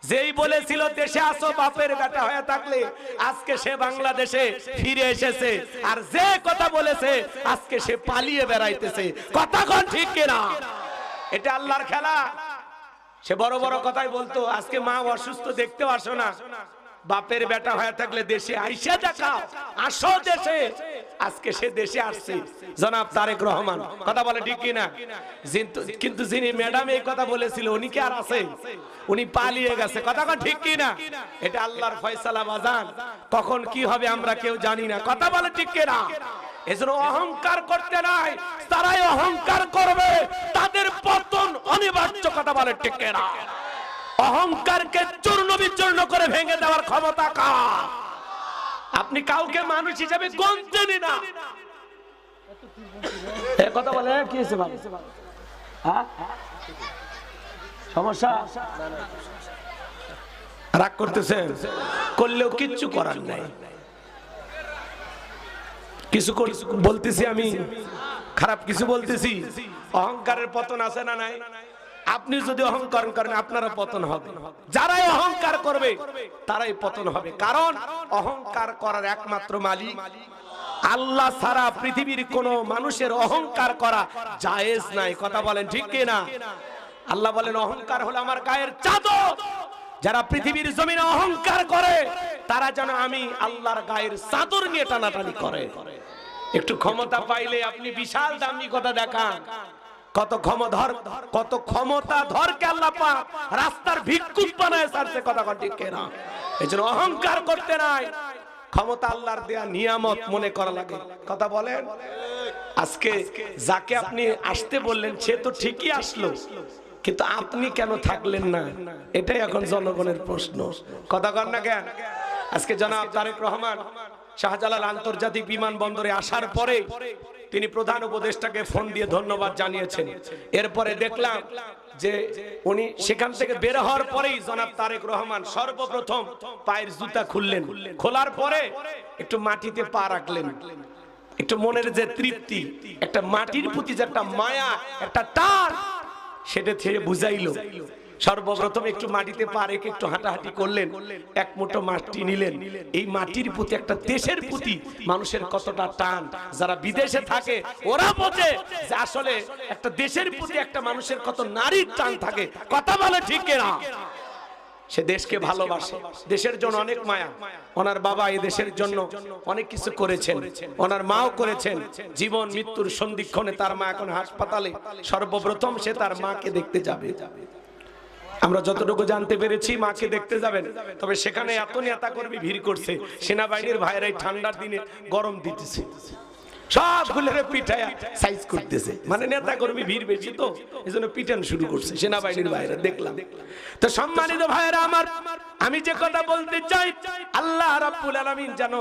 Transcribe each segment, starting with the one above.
যেই বলেছিল দেশে আসো বাপের বেটা হয়ে থাকলে, আজকে সে বাংলাদেশে ফিরে এসেছে। আর যে কথা বলেছে আজকে সে পালিয়ে বেড়াইতেছে। কথা কোন ঠিক কিনা? এটা আল্লাহর খেলা। সে বড় বড় কথাই বলতো, আজকে মা অসুস্থ, দেখতেও আসো না, বাপের বেটা হয়ে থাকলে দেশে আইসা দেখাও, আসো দেশে। আজকে সে দেশে আসছে, জনাব তারেক রহমান। কথা বলে ঠিক কিনা? কিন্তু যিনি ম্যাডাম এই কথা বলেছিল উনি কি আর আছে? উনি পালিয়ে গেছে। কথা কোন ঠিক কিনা? এটা আল্লাহর ফয়সালা বাজান, কখন কি হবে আমরা কেউ জানি না। কথা বলে ঠিক কিনা? এজন্য অহংকার করতে নাই, তারাই অহংকার করবে, তাদের পতন অনিবার্য। কথা বলে ঠিক কিনা? অহংকারকে চূর্ণ বিচূর্ণ করে ভেঙে দেওয়ার ক্ষমতা কার? আপনি কাউকে মানুষ হিসেবে গণতেনই না। এই কথা বলে কি হয়েছে ভাই? হ্যাঁ, সমস্যা? রাগ করতেছেন? করলেও কিচ্ছু করার নাই। কিছু বলতেছি আমি, খারাপ কিছু বলতেছি। অহংকারের পতন আছে না নাই? আপনি যদি অহংকার করেন আপনারা পতন হবে। যারাই অহংকার করবে তারাই পতন হবে। কারণ অহংকার করার একমাত্র মালিক আল্লাহ ছাড়া পৃথিবীর কোন মানুষের অহংকার করা জায়েজ নাই। কথা বলেন ঠিক কিনা? আল্লাহ বলেন অহংকার হলো আমার গায়ের চাদর। যারা পৃথিবীর জমিনে অহংকার করে তারা যেন আমি আল্লাহর গায়ের চাদর নিয়ে টানাটানি করে। একটু ক্ষমতা পাইলে আপনি বিশাল দাম্ভিকতা দেখান। কত ক্ষমতা ধরকে আল্লাহ পাক রাস্তার ভিক্ষুক বানায় ছাড়ছে। কথা ঠিক কিনা? এজন্য অহংকার করতে নাই। ক্ষমতা আল্লাহর দেয়া নিয়ামত মনে করা লাগে। কথা বলেন। আজকে যাকে আপনি আসতে বললেন সে তো ঠিকই আসলো, কিন্তু আপনি কেন থাকলেন না? এটাই এখন জনগণের প্রশ্ন। কথা কন না কেন? আজকে জনাব তারেক রহমান শাহজালাল আন্তর্জাতিক বিমানবন্দরে আসার পরে তিনি প্রধান উপদেষ্টাকে ফোন দিয়ে ধন্যবাদ জানিয়েছেন। এরপরে দেখলাম যে উনি সেখান থেকে বের হওয়ার পরেই জনাব তারেক রহমান সর্বপ্রথম পায়ের জুতা খুললেন। খোলার পরে একটু মাটিতে পা রাখলেন। একটু মনের যে তৃপ্তি, একটা মাটির প্রতি যে একটা মায়া, একটা টান, সেটা থেকে বুঝাইলো। সর্বপ্রথম একটু মাটিতে পা রেখে একটু হাঁটাহাঁটি করলেন, এক মুঠো মাটি নিলেন। এই মাটির প্রতি, একটা দেশের প্রতি মানুষের কতটা টান। যারা বিদেশে থাকে ওরা বোঝে যে আসলে একটা দেশের প্রতি একটা মানুষের কত নারীর টান থাকে। কথা বলে ঠিক কিনা? সে দেশকে ভালোবাসে, দেশের জন্য অনেক মায়া। ওনার বাবা এই দেশের জন্য অনেক কিছু করেছেন, ওনার মাও করেছেন। জীবন মৃত্যুর সন্ধিক্ষণে তার মা এখন হাসপাতালে। সর্বপ্রথম সে তার মাকে দেখতে যাবে। আমরা যতটুকু জানতে পেরেছি মাকে দেখতে যাবেন, তবে সেখানে এত নেতা কর্মী ভিড় করছে, সেনাবাহিনীর ভাইরাই ঠান্ডার দিনে গরম দিতেছে, সবগুলো পিঠায়া সাইজ করতেছে। মানে নেতা কর্মী ভিড় বেশি তো এজন্য পিটান শুরু করছে সেনাবাহিনীর ভাইরা। দেখলাম তো। সম্মানিত ভাইরা আমার, আমি যে কথা বলতে চাই, আল্লাহ রাব্বুল আলামিন যেন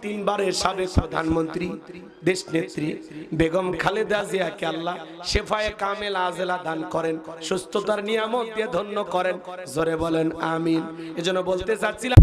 তিনবারের সাবেক প্রধানমন্ত্রী দেশ নেত্রী বেগম খালেদা জিয়াকে আল্লাহ শেফায়ে কামেল আজেলা দান করেন, সুস্থতার নিয়ামত দিয়ে ধন্য করেন। জোরে বলেন আমিন। এজন্য বলতে চাচ্ছিলাম